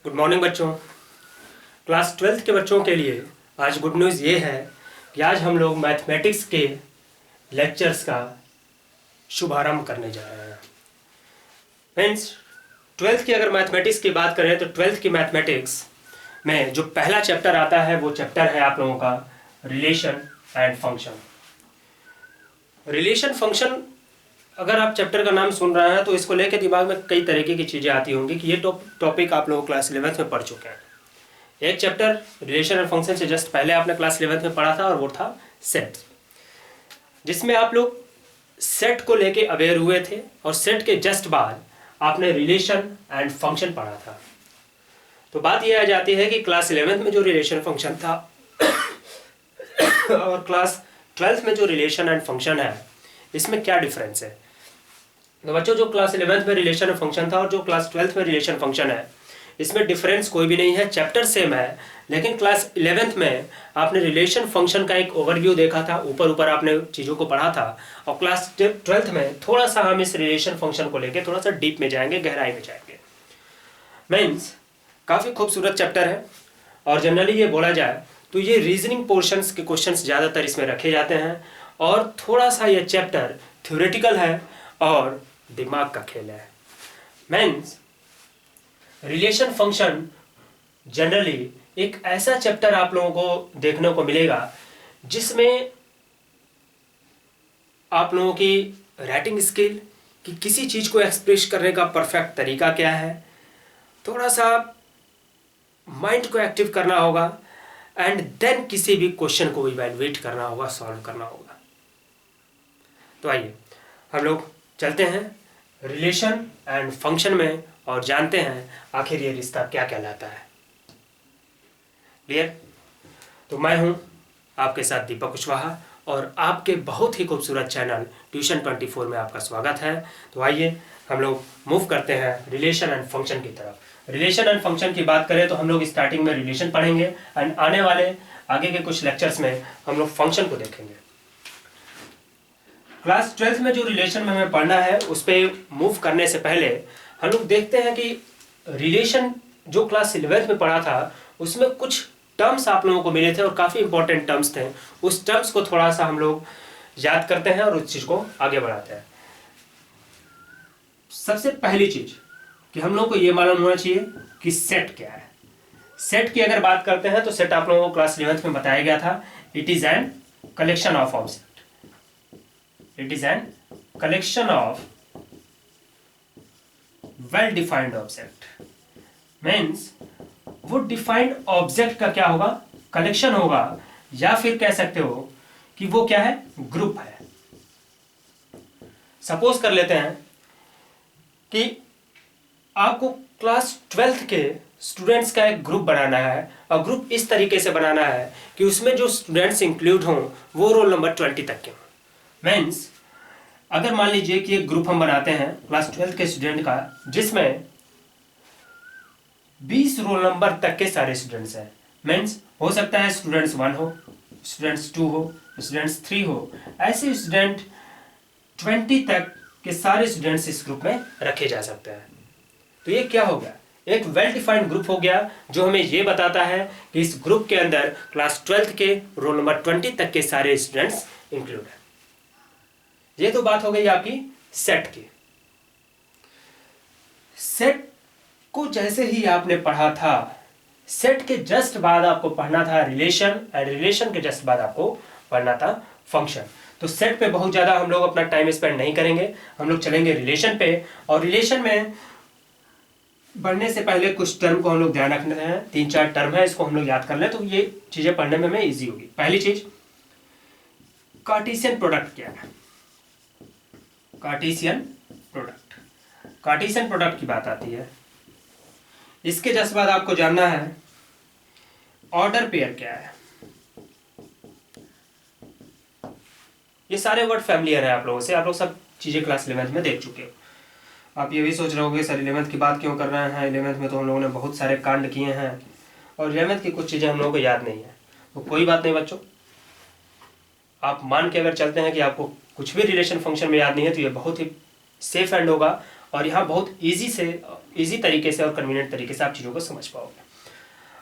Good morning बच्चों। Class 12th के बच्चों के लिए आज गुड न्यूज़ ये है कि आज हम लोग मैथमेटिक्स के लेक्चर्स का शुभारंभ करने जा रहे हैं। फ्रेंड्स, 12th की अगर मैथमेटिक्स की बात करें तो 12th की मैथमेटिक्स में जो पहला चैप्टर आता है वो चैप्टर है आप लोगों का relation and function. Relation function अगर आप चैप्टर का नाम सुन रहे हैं तो इसको लेकर दिमाग में कई तरीके की चीज़ें आती होंगी कि ये टॉपिक आप लोग क्लास 11th में पढ़ चुके हैं। एक चैप्टर रिलेशन एंड फंक्शन से जस्ट पहले आपने क्लास 11th में पढ़ा था और वो था सेट, जिसमें आप लोग सेट को लेके अवेयर हुए थे और सेट के जस्ट बाद आपने रिलेशन एंड फंक्शन पढ़ा था। तो बात यह आ जाती है कि क्लास 11th में जो रिलेशन फंक्शन था और क्लास 12th में जो रिलेशन एंड फंक्शन है इसमें क्या डिफरेंस है। तो बच्चों, जो क्लास 11th में रिलेशन एंड फंक्शन था और जो क्लास 12th में रिलेशन फंक्शन है इसमें डिफरेंस कोई भी नहीं है, चैप्टर सेम है। लेकिन क्लास 11th में आपने रिलेशन फंक्शन का एक ओवरव्यू देखा था, ऊपर आपने चीज़ों को पढ़ा था, और क्लास 12th में थोड़ा सा हम इस रिलेशन फंक्शन को लेके थोड़ा सा डीप में जाएंगे, गहराई में जाएंगे। मीन्स काफ़ी खूबसूरत चैप्टर है और जनरली ये बोला जाए तो ये रीजनिंग पोर्शंस के क्वेश्चंस ज़्यादातर इसमें रखे जाते हैं और थोड़ा सा ये चैप्टर थ्योरेटिकल है और दिमाग का खेल है। मीन्स रिलेशन फंक्शन जनरली एक ऐसा चैप्टर आप लोगों को देखने को मिलेगा जिसमें आप लोगों की राइटिंग स्किल कि किसी चीज़ को एक्सप्रेस करने का परफेक्ट तरीका क्या है, थोड़ा सा माइंड को एक्टिव करना होगा एंड देन किसी भी क्वेश्चन को इवैल्यूएट करना होगा, सॉल्व करना होगा। तो आइए हम लोग चलते हैं रिलेशन एंड फंक्शन में और जानते हैं आखिर ये रिश्ता क्या कहलाता है। क्लियर? तो मैं हूं आपके साथ दीपक कुशवाहा और आपके बहुत ही खूबसूरत चैनल ट्यूशन 24 में आपका स्वागत है। तो आइए हम लोग मूव करते हैं रिलेशन एंड फंक्शन की तरफ। रिलेशन एंड फंक्शन की बात करें तो हम लोग स्टार्टिंग में रिलेशन पढ़ेंगे एंड आने वाले आगे के कुछ लेक्चर्स में हम लोग फंक्शन को देखेंगे। क्लास 12th में जो रिलेशन में हमें पढ़ना है उस पर मूव करने से पहले हम लोग देखते हैं कि रिलेशन जो क्लास 11th में पढ़ा था उसमें कुछ टर्म्स आप लोगों को मिले थे और काफ़ी इंपॉर्टेंट टर्म्स थे। उस टर्म्स को थोड़ा सा हम लोग याद करते हैं और उस चीज़ को आगे बढ़ाते हैं। सबसे पहली चीज़ कि हम लोग को ये मालूम होना चाहिए कि सेट क्या है। सेट की अगर बात करते हैं तो सेट आप लोगों को क्लास 11th में बताया गया था। It is an collection of object. It is an collection of well-defined object. Means वो डिफाइंड ऑब्जेक्ट का क्या होगा, कलेक्शन होगा, या फिर कह सकते हो कि वो क्या है, ग्रुप है। सपोज कर लेते हैं कि आपको क्लास 12th के स्टूडेंट्स का एक ग्रुप बनाना है और ग्रुप इस तरीके से बनाना है कि उसमें जो स्टूडेंट्स इंक्लूड हों वो रोल नंबर 20 तक के हों। मीन्स अगर मान लीजिए कि एक ग्रुप हम बनाते हैं क्लास 12th के स्टूडेंट का जिसमें 20 रोल नंबर तक के सारे स्टूडेंट्स हैं। मीन्स हो सकता है स्टूडेंट्स 1 हो, स्टूडेंट्स 2 हो, स्टूडेंट्स 3 हो, ऐसे स्टूडेंट 20 तक के सारे स्टूडेंट्स इस ग्रुप में रखे जा सकते हैं। तो ये क्या हो गया, एक वेल डिफाइंड ग्रुप हो गया जो हमें ये बताता है कि इस ग्रुप के अंदर क्लास 12th के रोल नंबर 20 तक के सारे स्टूडेंट्स इंक्लूड हैं। ये तो बात हो गई आपकी सेट की। सेट को जैसे ही आपने पढ़ा था, सेट के जस्ट बाद आपको पढ़ना था रिलेशन एंड रिलेशन के जस्ट बाद आपको पढ़ना था फंक्शन। तो सेट पे बहुत ज़्यादा हम लोग अपना टाइम स्पेंड नहीं करेंगे, हम लोग चलेंगे रिलेशन पे। और रिलेशन में बढ़ने से पहले कुछ टर्म को हम लोग ध्यान रखने हैं। 3-4 टर्म है, इसको हम लोग याद कर लें तो ये चीज़ें पढ़ने में हमें ईजी होगी। पहली चीज, कार्टेशियन प्रोडक्ट क्या है। कार्टेशियन प्रोडक्ट, कार्टेशियन प्रोडक्ट की बात आती है। इसके जस्ट बाद आपको जानना है ऑर्डर पेयर क्या है। ये सारे वर्ड फैमिलियर है आप लोगों से, आप लोग सब चीजें क्लास 11th में देख चुके हो। आप ये भी सोच रहे होगे सर 11th की बात क्यों कर रहे हैं, 11th में तो हम लोगों ने बहुत सारे कांड किए हैं और 11th की कुछ चीजें हम लोगों को याद नहीं है। तो कोई बात नहीं बच्चों, आप मान के अगर चलते हैं कि आपको कुछ भी रिलेशन फंक्शन में याद नहीं है तो ये बहुत ही सेफ एंड होगा और यहाँ बहुत इजी तरीके से और कन्वीनियंट तरीके से आप चीज़ों को समझ पाओगे।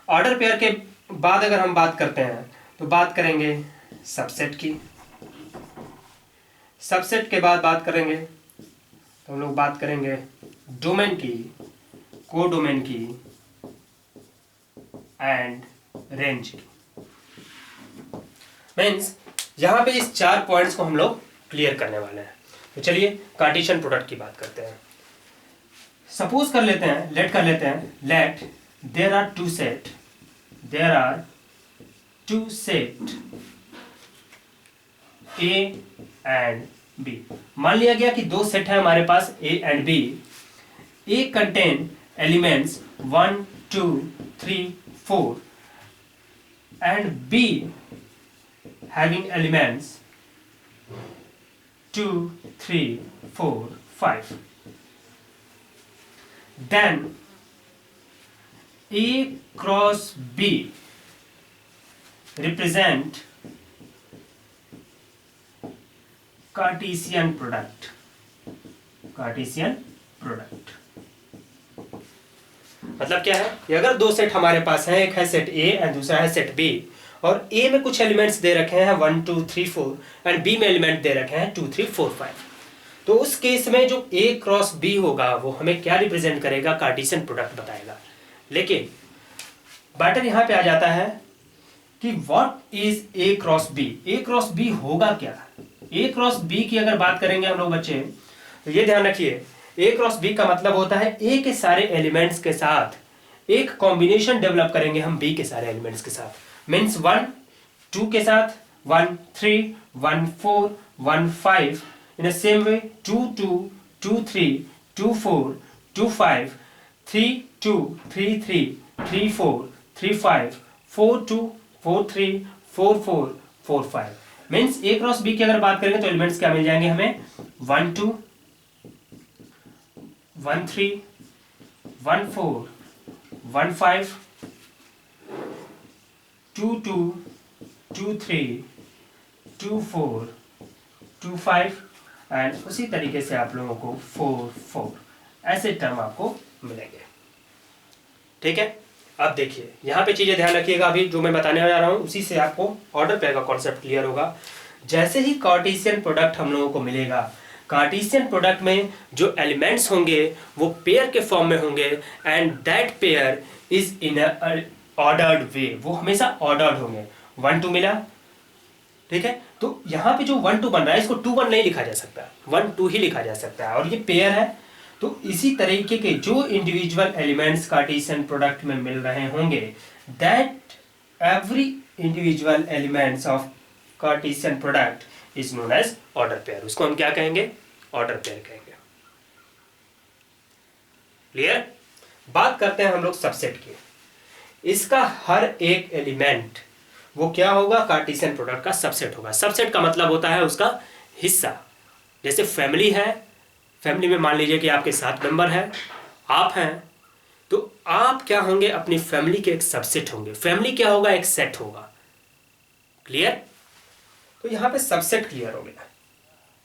ऑर्डर पेयर के बाद अगर हम बात करते हैं तो बात करेंगे सबसेट की। सबसेट के बाद बात करेंगे तो हम लोग बात करेंगे डोमेन की, कोडोमेन की एंड रेंज की। मीन्स यहाँ पे इस 4 पॉइंट्स को हम लोग क्लियर करने वाले हैं। तो चलिए कार्टेशियन प्रोडक्ट की बात करते हैं। सपोज कर लेते हैं, let there are two set A and B. मान लिया गया कि 2 सेट है हमारे पास A and B. A contain elements 1 2 3 4 and B having elements 2 3 4 5. Then A cross B represent Cartesian product. मतलब क्या है कि अगर 2 सेट हमारे पास हैं, एक है सेट A एंड दूसरा है सेट B, और A में कुछ एलिमेंट्स दे रखे हैं 1 2 3 4 एंड B में एलिमेंट दे रखे हैं 2 3 4 5, तो उस केस में जो A क्रॉस B होगा वो हमें क्या रिप्रेजेंट करेगा, कार्टेशियन प्रोडक्ट बताएगा। लेकिन बैटर यहाँ पे आ जाता है कि what is A cross B। A cross B होगा क्या? A क्रॉस B की अगर बात करेंगे हम लोग बच्चे, तो ये ध्यान रखिए, A क्रॉस B का मतलब होता है A के सारे एलिमेंट्स के साथ एक कॉम्बिनेशन डेवलप करेंगे हम B के सारे एलिमेंट्स के साथ। मीन्स 1 2 के साथ 1 3 1 4 1 5, in same way 2 2 2 3 2 4 2 5 3 2 3 3 3 4 3 5 4 2 4 3 4 4 4 5। Means A cross B की अगर बात करेंगे तो एलिमेंट्स क्या मिल जाएंगे हमें, 1 2 1 3 1 4 1 5 2 2 2 3 2 4 2 5 एंड उसी तरीके से आप लोगों को 4 4 ऐसे टर्म आपको मिलेंगे। ठीक है, अब देखिए यहाँ पे चीजें ध्यान रखिएगा, अभी जो मैं बताने जा रहा हूँ उसी से आपको ऑर्डर पेयर का कॉन्सेप्ट क्लियर होगा। जैसे ही कार्टेशियन प्रोडक्ट हम लोगों को मिलेगा, कार्टेशियन प्रोडक्ट में जो एलिमेंट्स होंगे वो पेयर के फॉर्म में होंगे and that pair is in ordered way, वो हमेशा ऑर्डर्ड होंगे। 1 2 मिला, ठीक है, तो यहाँ पे जो 1 2 बन रहा है इसको 2 1 नहीं लिखा जा सकता, 1 2 ही लिखा जा सकता है, और ये पेयर है। तो इसी तरीके के जो इंडिविजुअल एलिमेंट्स कार्टेशियन प्रोडक्ट में मिल रहे होंगे, that every individual elements of Cartesian product is known as order pair. उसको हम क्या कहेंगे, ऑर्डर पेयर कहेंगे। क्लियर? बात करते हैं हम लोग सबसेट की। इसका हर एक एलिमेंट वो क्या होगा, कार्टेशियन प्रोडक्ट का सबसेट होगा। सबसेट का मतलब होता है उसका हिस्सा। जैसे फैमिली है, फैमिली में मान लीजिए कि आपके 7 मेंबर हैं, आप हैं, तो आप क्या होंगे, अपनी फैमिली के एक सबसेट होंगे। फैमिली क्या होगा, एक सेट होगा। क्लियर? तो यहाँ पे सबसेट क्लियर हो गया।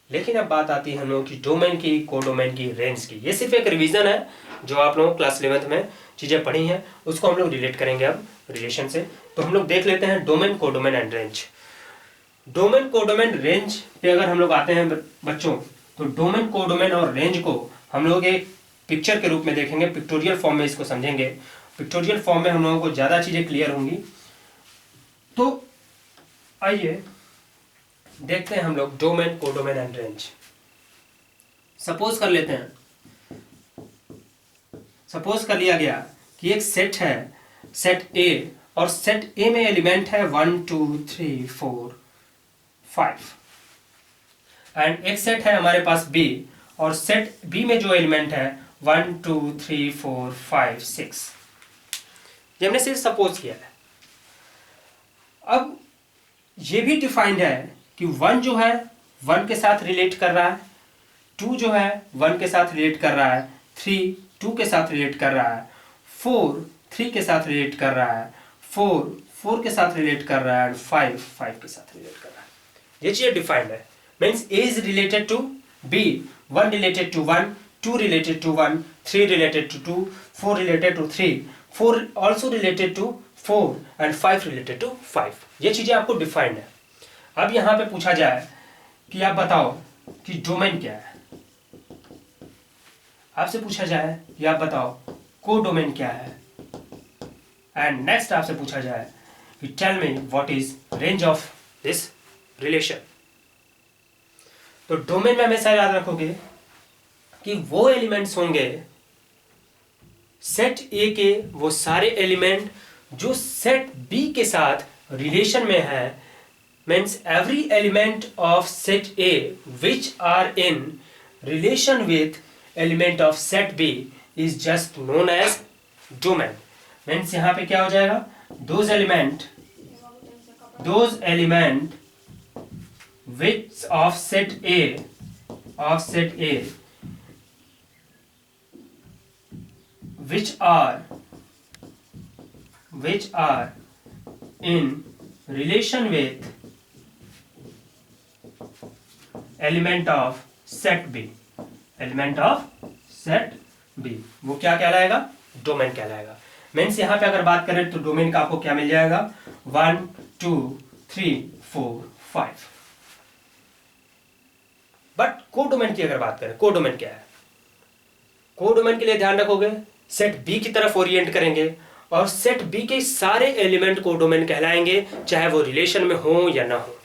लेकिन अब बात आती है हम लोगों की डोमेन की, कोडोमेन की, रेंज की। ये सिर्फ एक रिवीजन है जो आप लोगों क्लास 11th में चीज़ें पढ़ी हैं, उसको हम लोग रिलेट करेंगे अब रिलेशन से। तो हम लोग देख लेते हैं domain, codomain and range. Domain, codomain, range पे अगर हम लोग आते हैं बच्चों, तो डोमेन, कोडोमेन और रेंज को हम लोग एक पिक्चर के रूप में देखेंगे, पिक्टोरियल फॉर्म में इसको समझेंगे। पिक्टोरियल फॉर्म में हम लोगों को ज़्यादा चीज़ें क्लियर होंगी। तो आइए देखते हैं हम लोग domain, codomain and range. Suppose कर लेते हैं, सपोज कर लिया गया कि एक सेट है, सेट ए, और सेट ए में एलिमेंट है 1 2 3 4 5, एंड एक सेट है हमारे पास बी, और सेट बी में जो एलिमेंट है 1 2 3 4 5 6। ये हमने सिर्फ सपोज किया है। अब ये भी डिफाइंड है कि 1 जो है 1 के साथ रिलेट कर रहा है, 2 जो है 1 के साथ रिलेट कर रहा है, 3 2 के साथ रिलेट कर रहा है, 4 3 के साथ रिलेट कर रहा है, 4 4 के साथ रिलेट कर रहा है, 5 5 के साथ रिलेट कर रहा है। ये चीज़ डिफाइंड है। Means A is related to B, 1 related to 1, 2 related to 1, 3 related to 2, 4 related to 3, 4 also related to 4 and 5 related to 5. ये चीज़ें आपको डिफाइंड है. अब यहाँ पे पूछा जाए कि आप बताओ कि डोमेन क्या है. आपसे पूछा जाए कि आप बताओ कोडोमेन क्या है. एंड नेक्स्ट आपसे पूछा जाए कि tell me what is range of this relation. तो डोमेन में हमेशा याद रखोगे कि वो एलिमेंट्स होंगे सेट ए के, वो सारे एलिमेंट जो सेट बी के साथ रिलेशन में है. Means every element of set A which are in relation with element of set B is just known as domain. Means यहां पे क्या हो जाएगा, those element which of set A which are in relation with element of set B, वो क्या कहलाएगा, domain कहलाएगा. Means यहां पे अगर बात करें तो डोमेन का आपको क्या मिल जाएगा, 1 2 3 4 5. बट कोडोमेन की अगर बात करें, कोडोमेन क्या है, कोडोमेन के लिए ध्यान रखोगे सेट बी की तरफ ओरिएंट करेंगे और सेट बी के सारे एलिमेंट कोडोमेन कहलाएंगे, चाहे वो रिलेशन में हो या ना हो.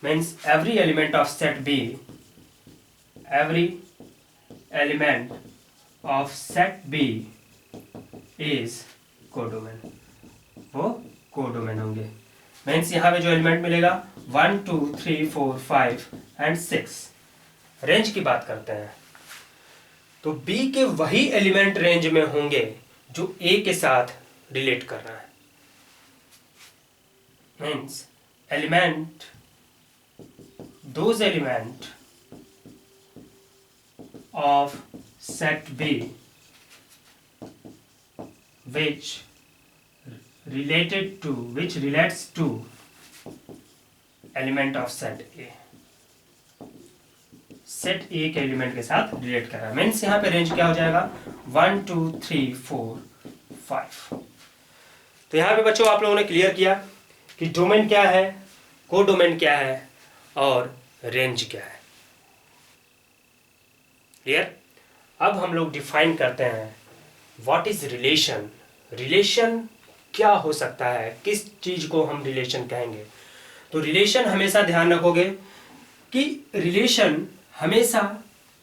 Means every element of set B, is codomain, वो कोडोमेन होंगे. मीन्स यहां पे जो एलिमेंट मिलेगा 1 2 3 4 5 एंड 6. रेंज की बात करते हैं तो B के वही एलिमेंट रेंज में होंगे जो A के साथ रिलेट कर रहा है. Means those element of set B which relates to element of set A, set ए के एलिमेंट के साथ रिलेट कर रहा है. मीन्स यहां पे रेंज क्या हो जाएगा, 1 2 3 4 5. तो यहां पे बच्चों आप लोगों ने क्लियर किया कि डोमेन क्या है, कोडोमेन क्या है और रेंज क्या है. क्लियर. अब हम लोग डिफाइन करते हैं व्हाट इज रिलेशन. रिलेशन क्या हो सकता है, किस चीज को हम रिलेशन कहेंगे. तो रिलेशन हमेशा ध्यान रखोगे कि रिलेशन हमेशा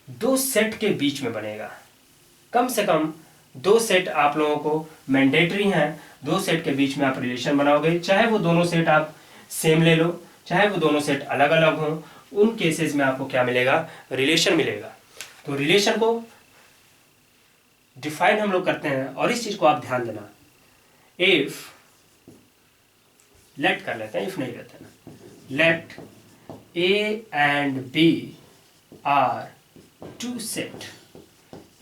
दो सेट के बीच में बनेगा. कम से कम दो सेट आप लोगों को मैंडेटरी हैं, दो सेट के बीच में आप रिलेशन बनाओगे. चाहे वो दोनों सेट आप सेम ले लो, चाहे वो दोनों सेट अलग अलग हों, उन केसेस में आपको क्या मिलेगा, रिलेशन मिलेगा. तो रिलेशन को डिफाइन हम लोग करते हैं और इस चीज को आप ध्यान देना. इफ लेट कर लेते हैं, इफ नहीं रहते ना, let A and B are two set.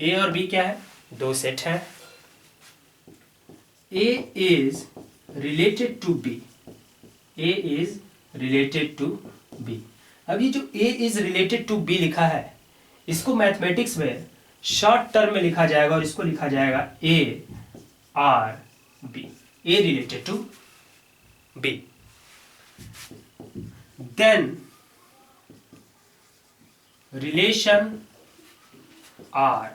A और बी क्या है, दो सेट है. A is related to B, A is related to B. अब ये जो A is related to B लिखा है, इसको मैथमेटिक्स में शॉर्ट टर्म में लिखा जाएगा और इसको लिखा जाएगा A R B, A related to B. Then relation R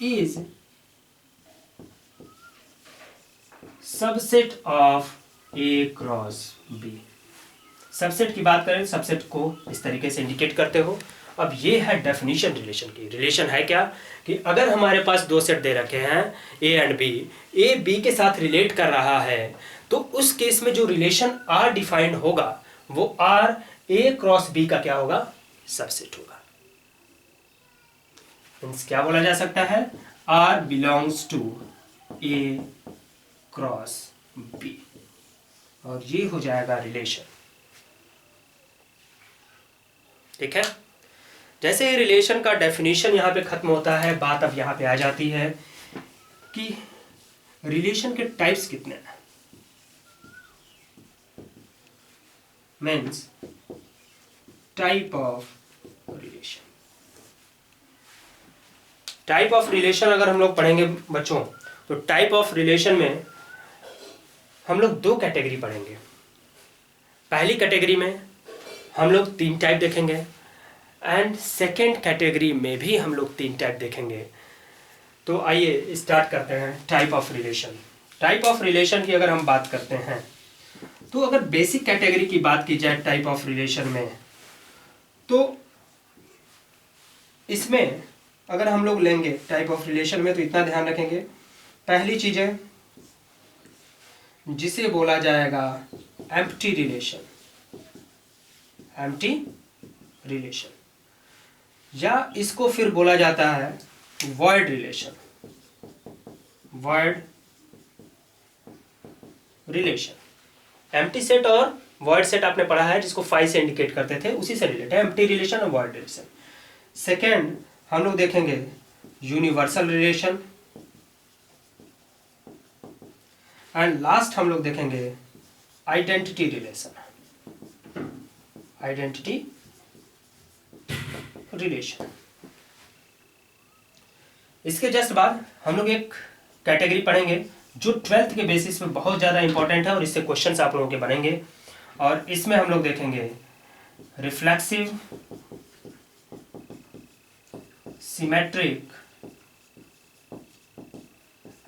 is subset of A cross B. Subset की बात करें, सबसेट को इस तरीके से इंडिकेट करते हो. अब ये है डेफिनेशन रिलेशन की. रिलेशन है क्या कि अगर हमारे पास दो सेट दे रखे हैं A and B, A B के साथ रिलेट कर रहा है, तो उस केस में जो रिलेशन आर डिफाइंड होगा वो आर ए क्रॉस बी का क्या होगा, सबसेट होगा. मींस क्या बोला जा सकता है, R belongs to A cross B, और ये हो जाएगा रिलेशन. ठीक है. जैसे ही रिलेशन का डेफिनेशन यहां पे खत्म होता है, बात अब यहां पे आ जाती है कि रिलेशन के टाइप्स कितने हैं. Means type of relation. Type of relation अगर हम लोग पढ़ेंगे बच्चों, तो टाइप ऑफ रिलेशन में हम लोग दो कैटेगरी पढ़ेंगे। पहली कैटेगरी में हम लोग 3 टाइप देखेंगे एंड सेकेंड कैटेगरी में भी हम लोग 3 टाइप देखेंगे। तो आइए स्टार्ट करते हैं type of relation. Type of relation की अगर हम बात करते हैं, तो अगर बेसिक कैटेगरी की बात की जाए टाइप ऑफ रिलेशन में, तो इसमें अगर हम लोग लेंगे टाइप ऑफ रिलेशन में, तो इतना ध्यान रखेंगे, पहली चीज है जिसे बोला जाएगा एम्प्टी रिलेशन। एम्प्टी रिलेशन, या इसको फिर बोला जाता है void relation. Void relation, empty set और वॉइड सेट आपने पढ़ा है, जिसको 5 से इंडिकेट करते थे, उसी से रिलेटेड एम्प्टी रिलेशन और वॉइड रिलेशन। सेकेंड हम लोग देखेंगे यूनिवर्सल रिलेशन, एंड लास्ट हम लोग देखेंगे आइडेंटिटी रिलेशन। Identity relation. इसके जस्ट बाद हम लोग एक कैटेगरी पढ़ेंगे जो 12th के बेसिस पे बहुत ज़्यादा इंपॉर्टेंट है और इससे क्वेश्चंस आप लोगों के बनेंगे, और इसमें हम लोग देखेंगे रिफ्लेक्सिव, सिमेट्रिक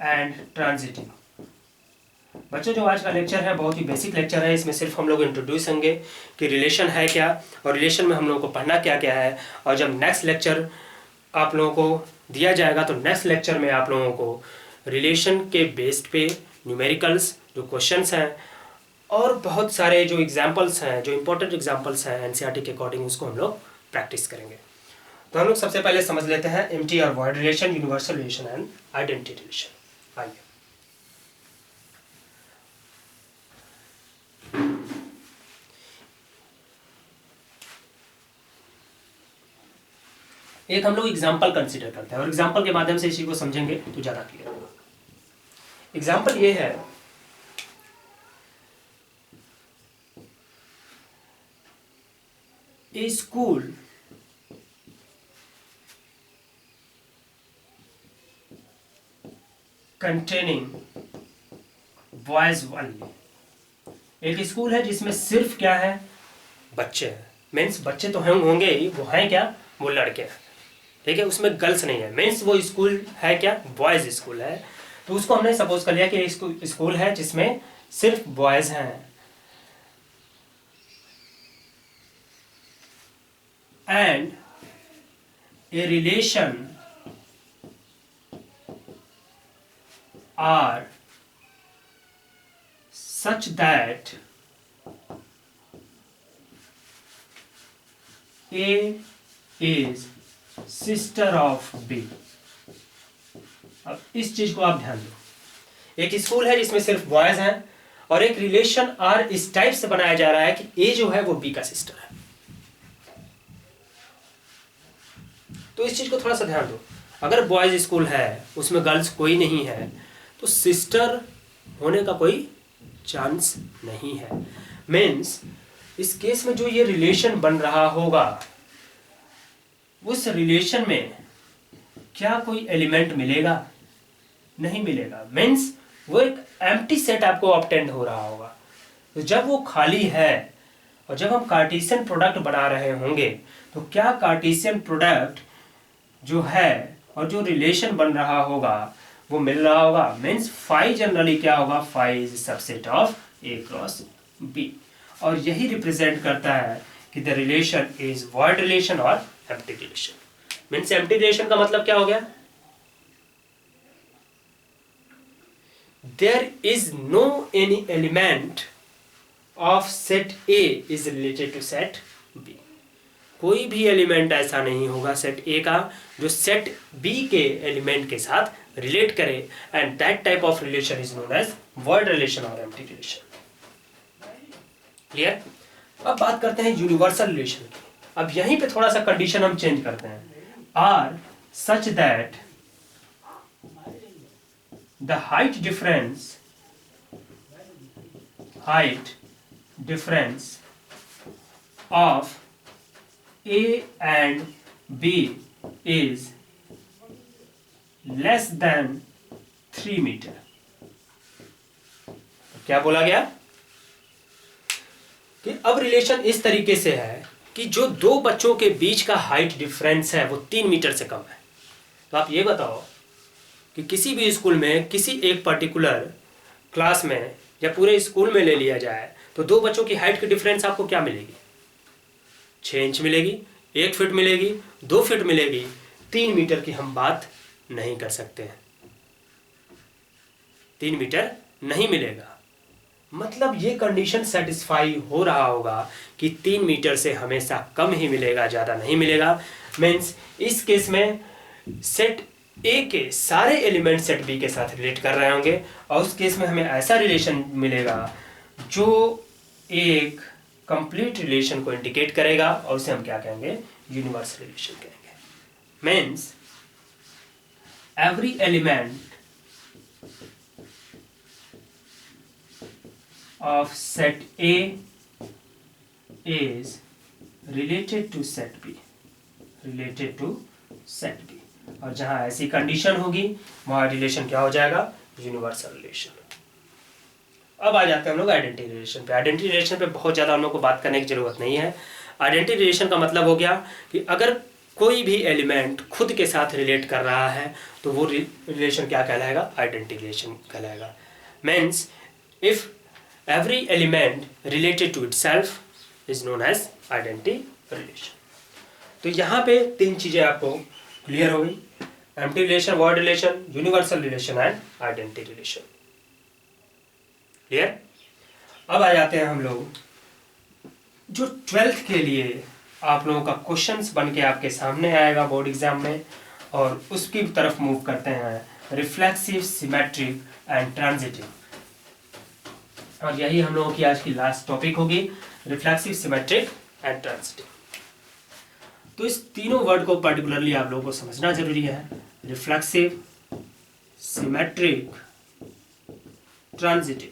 एंड ट्रांजिटिव। बच्चों जो आज का लेक्चर है बहुत ही बेसिक लेक्चर है, इसमें सिर्फ हम लोग इंट्रोड्यूस होंगे कि रिलेशन है क्या और रिलेशन में हम लोगों को पढ़ना क्या क्या है, और जब नेक्स्ट लेक्चर आप लोगों को दिया जाएगा तो नेक्स्ट लेक्चर में आप लोगों को रिलेशन के बेस्ड पे न्यूमेरिकल्स जो क्वेश्चंस हैं और बहुत सारे जो एग्जांपल्स हैं, जो इंपॉर्टेंट एग्जांपल्स हैं एनसीईआरटी के अकॉर्डिंग, उसको हम लोग प्रैक्टिस करेंगे। तो हम लोग सबसे पहले समझ लेते हैं एम्प्टी और void relation, universal relation and identity relation. आइए, एक हम लोग एग्जाम्पल कंसीडर करते हैं और एग्जाम्पल के माध्यम से इसी को समझेंगे तो ज़्यादा क्लियर होगा। एग्जाम्पल ये है, ए स्कूल कंटेनिंग बॉयज ओनली। एक स्कूल है जिसमें सिर्फ क्या है, बच्चे हैं। मीन्स बच्चे तो होंगे ही, वो हैं क्या, वो लड़के हैं, ठीक है, उसमें गर्ल्स नहीं है। मीन्स वो स्कूल है क्या, बॉयज स्कूल है। तो उसको हमने सपोज कर लिया कि स्कूल है जिसमें सिर्फ बॉयज हैं, and a relation R such that A is sister of B। अब इस चीज को आप ध्यान दो, एक स्कूल है जिसमें सिर्फ बॉयज हैं और एक रिलेशन आर इस टाइप से बनाया जा रहा है कि ए जो है वो बी का सिस्टर है। तो इस चीज को थोड़ा सा ध्यान दो, अगर बॉयज स्कूल है उसमें गर्ल्स कोई नहीं है तो सिस्टर होने का कोई चांस नहीं है। मीन्स इस केस में जो ये रिलेशन बन रहा होगा, उस रिलेशन में क्या कोई एलिमेंट मिलेगा, नहीं मिलेगा। मीन्स वो एक एम्प्टी सेट आपको ऑब्टेंड हो रहा होगा। तो जब वो खाली है और जब हम कार्टेशियन प्रोडक्ट बना रहे होंगे, तो क्या कार्टेशियन प्रोडक्ट जो है और जो रिलेशन बन रहा होगा वो मिल रहा होगा। मीन्स फाई जनरली क्या होगा, phi is subset of A cross B, और यही रिप्रेजेंट करता है कि the relation is void relation और empty relation. Means empty relation का मतलब क्या हो गया, there is no any element of set A is related to set B. कोई भी एलिमेंट ऐसा नहीं होगा सेट ए का जो सेट बी के एलिमेंट के साथ रिलेट करे, and that type of relation is known as void relation और एम्प्टी रिलेशन। क्लियर। अब बात करते हैं यूनिवर्सल रिलेशन की। अब यहीं पे थोड़ा सा कंडीशन हम चेंज करते हैं, R such that the height difference of A and B is less than 3 metre. क्या बोला गया कि अब रिलेशन इस तरीके से है कि जो दो बच्चों के बीच का हाइट डिफरेंस है वो 3 मीटर से कम है। तो आप ये बताओ कि किसी भी स्कूल में किसी एक पर्टिकुलर क्लास में या पूरे स्कूल में ले लिया जाए तो दो बच्चों की हाइट की डिफरेंस आपको क्या मिलेगी? 6 इंच मिलेगी, 1 फीट मिलेगी, 2 फीट मिलेगी, 3 मीटर की हम बात नहीं कर सकते हैं। 3 मीटर नहीं मिलेगा। मतलब ये कंडीशन सेटिस्फाई हो रहा होगा कि 3 मीटर से हमेशा कम ही मिलेगा, ज़्यादा नहीं मिलेगा। मीन्स इस केस में सेट ए के सारे एलिमेंट सेट बी के साथ रिलेट कर रहे होंगे और उस केस में हमें ऐसा रिलेशन मिलेगा जो एक कंप्लीट रिलेशन को इंडिकेट करेगा और उसे हम क्या कहेंगे? यूनिवर्सल रिलेशन कहेंगे। Means every element of set A is related to set B, related to set B। और जहां ऐसी कंडीशन होगी वहां रिलेशन क्या हो जाएगा? Universal relation. अब आ जाते हैं हम लोग आइडेंटिटी रिलेशन पे। आइडेंटिटी रिलेशन पे बहुत ज़्यादा हम लोग को बात करने की जरूरत नहीं है। आइडेंटिटी रिलेशन का मतलब हो गया कि अगर कोई भी एलिमेंट खुद के साथ रिलेट कर रहा है तो वो रिलेशन क्या कहलाएगा? आइडेंटिटी रिलेशन कहलाएगा। Means if every element related to itself is known as identity relation। तो यहाँ पे 3 चीजें आपको क्लियर हो गई: empty relation, word relation, universal relation and identity relation. Clear? अब आ जाते हैं हम लोग जो 12th के लिए आप लोगों का क्वेश्चंस बन के आपके सामने आएगा बोर्ड एग्जाम में, और उसकी तरफ मूव करते हैं। Reflexive, symmetric and transitive. और यही हम लोगों की आज की लास्ट टॉपिक होगी, रिफ्लेक्सिव, सिमेट्रिक एंड ट्रांजिटिव। तो इस तीनों वर्ड को पर्टिकुलरली आप लोगों को समझना जरूरी है। Reflexive, symmetric, transitive.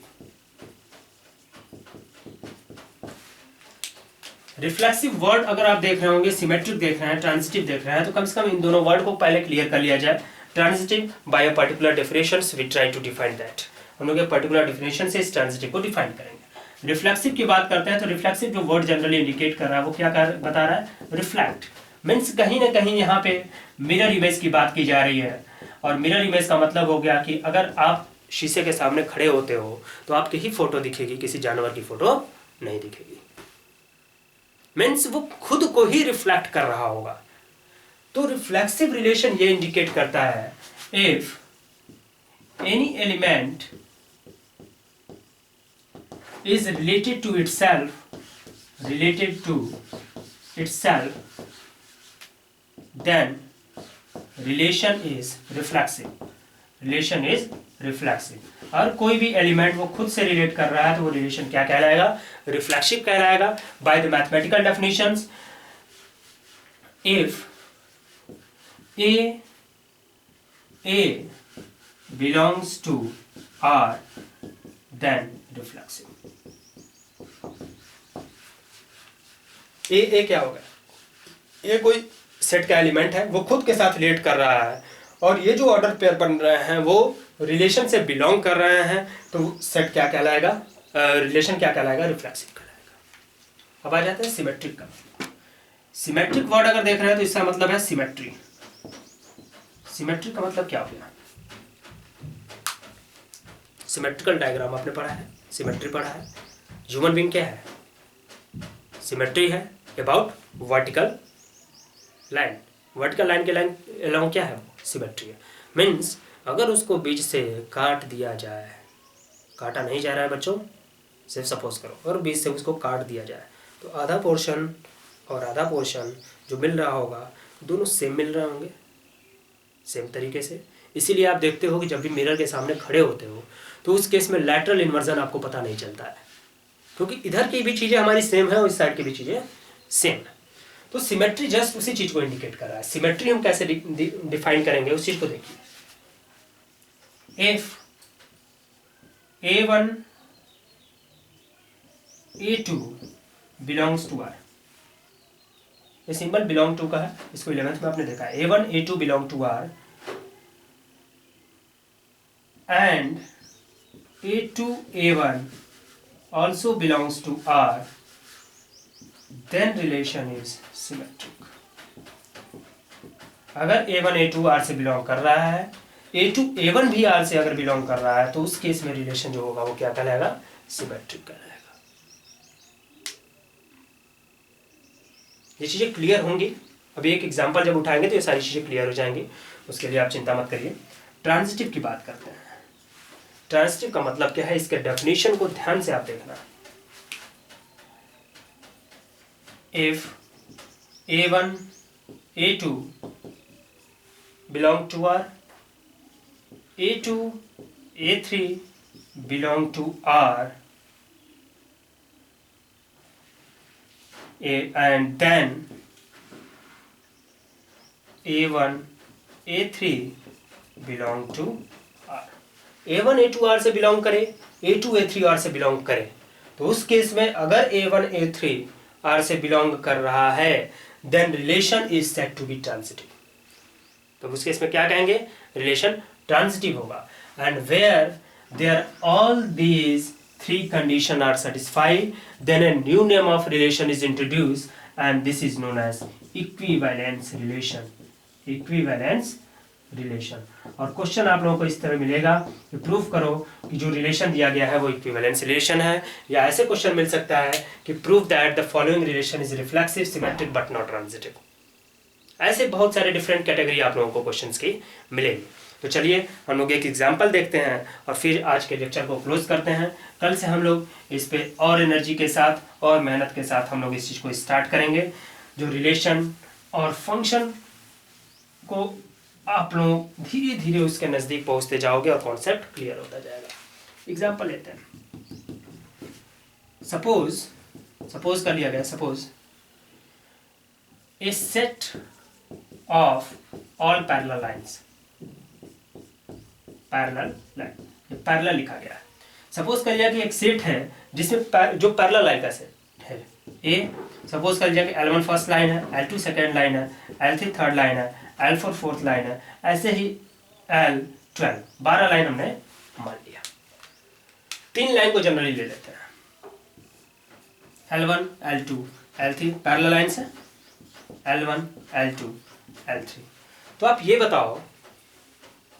Reflexive word अगर आप देख रहे होंगे, सिमेट्रिक देख रहे हैं, ट्रांजिटिव देख रहे हैं, तो कम से कम इन दोनों वर्ड को पहले क्लियर कर लिया जाए। Transitive by a particular definitions we try to define that. हम लोग पर्टिकुलर डिफिनेशन से इस ट्रांजिटिव को डिफाइन करेंगे। रिफ्लेक्सिव की बात करते हैं तो रिफ्लेक्सिव जो वर्ड जनरली इंडिकेट कर रहा है वो क्या बता रहा है? रिफ्लेक्ट। मीन्स कहीं ना कहीं यहाँ पे मिरर इमेज की बात की जा रही है। और मिरर इमेज का मतलब हो गया कि अगर आप शीशे के सामने खड़े होते हो तो आपकी ही फोटो दिखेगी, किसी जानवर की फोटो नहीं दिखेगी। मीन्स वो खुद को ही रिफ्लेक्ट कर रहा होगा। तो रिफ्लेक्सिव रिलेशन ये इंडिकेट करता है if any element is related to itself, then relation is reflexive। और कोई भी एलिमेंट वो खुद से रिलेट कर रहा है तो वो रिलेशन क्या कहलाएगा? रिफ्लेक्सिव कहलाएगा। By the mathematical definitions, if A belongs to R, then reflexive। ए क्या होगा? ये कोई सेट का एलिमेंट है, वो खुद के साथ रिलेट कर रहा है और ये जो ऑर्डर पेयर बन रहे हैं वो रिलेशन से बिलोंग कर रहे हैं, तो सेट क्या कहलाएगा? रिलेशन क्या कहलाएगा? रिफ्लेक्सिव कहलाएगा। अब आ जाते हैं सिमेट्रिक का। सिमेट्रिक वर्ड अगर देख रहे हैं तो इसका मतलब है सिमेट्री। सिमेट्रिक का मतलब क्या हो गया? सिमेट्रिकल डायग्राम आपने पढ़ा है, सिमेट्री पढ़ा है। ह्यूमन बीइंग क्या है? सिमेट्री है about vertical line. Vertical line के लाइन अलोंग क्या है? सिमेट्री है। मीन्स अगर उसको बीच से काट दिया जाए, काटा नहीं जा रहा है बच्चों, सिर्फ सपोज करो, और बीच से उसको काट दिया जाए तो आधा पोर्शन और आधा पोर्शन जो मिल रहा होगा दोनों सेम मिल रहे होंगे, सेम तरीके से। इसीलिए आप देखते हो कि जब भी मिरर के सामने खड़े होते हो तो उस केस में लैटरल इन्वर्जन आपको पता नहीं चलता है, क्योंकि इधर की भी चीज़ें हमारी सेम है और इस साइड की भी चीज़ें सेम है। तो सिमेट्री जस्ट उसी चीज़ को इंडिकेट कर रहा है। सिमेट्री हम कैसे डिफाइन करेंगे उस चीज़ को देखिए। If A1 A2 belongs to R, ये सिंबल बिलोंग टू का है, इसको 11th में आपने देखा है। A1 A2 belong to R and A2 A1 also belongs to R, then relation is symmetric. अगर A1 A2 R से बिलोंग कर रहा है, A2 A1 भी R से अगर बिलोंग कर रहा है, तो उस केस में रिलेशन जो होगा वो क्या कहलाएगा? सिमेट्रिक कहलाएगा। ये चीजें क्लियर होंगी। अभी एक एग्जांपल जब उठाएंगे तो ये सारी चीजें क्लियर हो जाएंगी, उसके लिए आप चिंता मत करिए। ट्रांजिटिव की बात करते हैं। ट्रांजिटिव का मतलब क्या है, इसके डेफिनेशन को ध्यान से आप देखना। If A1 A2 belong to R, A2 A3 belong to R, and then A1 A3 belong to R. A1 A2 R से बिलोंग करे, A2 A3 R से बिलोंग करे, तो उस केस में अगर A1 A3 R से बिलोंग कर रहा है, then relation is said to be transitive. तो उस केस में क्या कहेंगे? रिलेशन ट्रांजिटिव होगा। And where there all these three conditions are satisfied, then a new name of relation is introduced and this is known as equivalence relation. Equivalence relation. और question आप लोगों को इस तरह मिलेगा कि प्रूव करो कि जो रिलेशन दिया गया है वो इक्विवेलेंस रिलेशन है, या ऐसे क्वेश्चन मिल सकता है कि prove that the following relation is reflexive, symmetric but not transitive. ऐसे बहुत सारे डिफरेंट कैटेगरी आप लोगों को क्वेश्चंस की मिलेगी। तो चलिए हम लोग एक एग्जांपल देखते हैं और फिर आज के लेक्चर को क्लोज करते हैं। कल से हम लोग इस पे और एनर्जी के साथ और मेहनत के साथ हम लोग इस चीज़ को स्टार्ट करेंगे। जो रिलेशन और फंक्शन को आप लोग धीरे धीरे उसके नज़दीक पहुंचते जाओगे और कॉन्सेप्ट क्लियर होता जाएगा। एग्जांपल लेते हैं। सपोज कर लिया गया, suppose A set of all parallel lines, parallel line, ये पैरेलल लिखा गया है। सपोज कर लिया कि एक सेट है जिसमें जो पैरेलल लाइन का सेट है ए। सपोज कर लिया कि L1 फर्स्ट लाइन है, L2 सेकेंड लाइन है, L3 थर्ड लाइन है, L4 फोर्थ लाइन है, ऐसे ही L12 12 लाइन हमने मान लिया। 3 लाइन को जनरली ले लेते हैं, L1 L2 L3 parallel lines है, L1 L2 L3। तो आप ये बताओ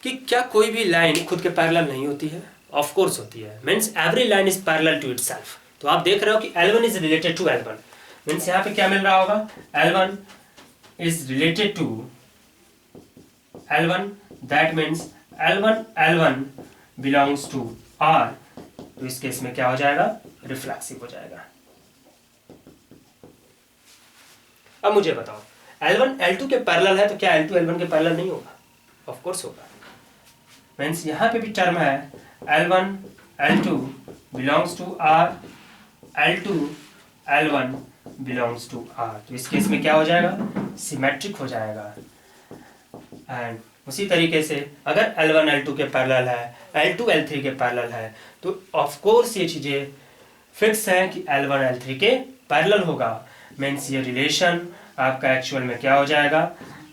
कि क्या कोई भी लाइन खुद के पैरेलल नहीं होती है? ऑफ कोर्स होती है। Means every line is parallel to itself. तो आप देख रहे हो कि L1 is related to L1, means यहाँ पे क्या मिल रहा होगा? L1 is related to L1, that means L1 belongs to R। तो इस केस में क्या हो जाएगा? रिफ्लेक्सिव हो जाएगा। अब मुझे बताओ, L1 L2 के पैरेलल है तो क्या L2 L1 के पैरेलल नहीं होगा? ऑफ कोर्स होगा। मीन्स यहाँ पे भी टर्म है L1 L2 belongs to R, L2 L1 belongs to R। तो इस केस में क्या हो जाएगा? सिमेट्रिक हो जाएगा। एंड उसी तरीके से अगर L1 L2 के पैरेलल है, L2 L3 के पैरेलल है, तो ऑफ कोर्स ये चीज़ें फिक्स हैं कि L1 L3 के पैरेलल होगा। मीन्स ये रिलेशन आपका एक्चुअल में क्या हो जाएगा?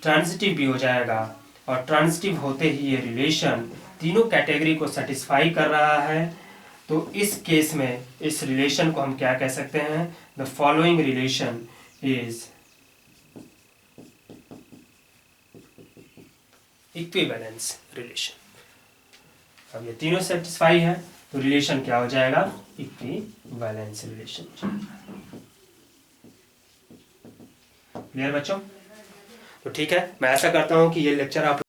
ट्रांजिटिव भी हो जाएगा। और ट्रांजिटिव होते ही ये रिलेशन तीनों कैटेगरी को सेटिस्फाई कर रहा है। तो इस केस में इस रिलेशन को हम क्या कह सकते हैं? The following relation is equivalence relation. अब ये तीनों सेटिस्फाई है तो रिलेशन क्या हो जाएगा? Equivalence relation. क्लियर बच्चों? तो ठीक है, मैं ऐसा करता हूं कि ये लेक्चर आप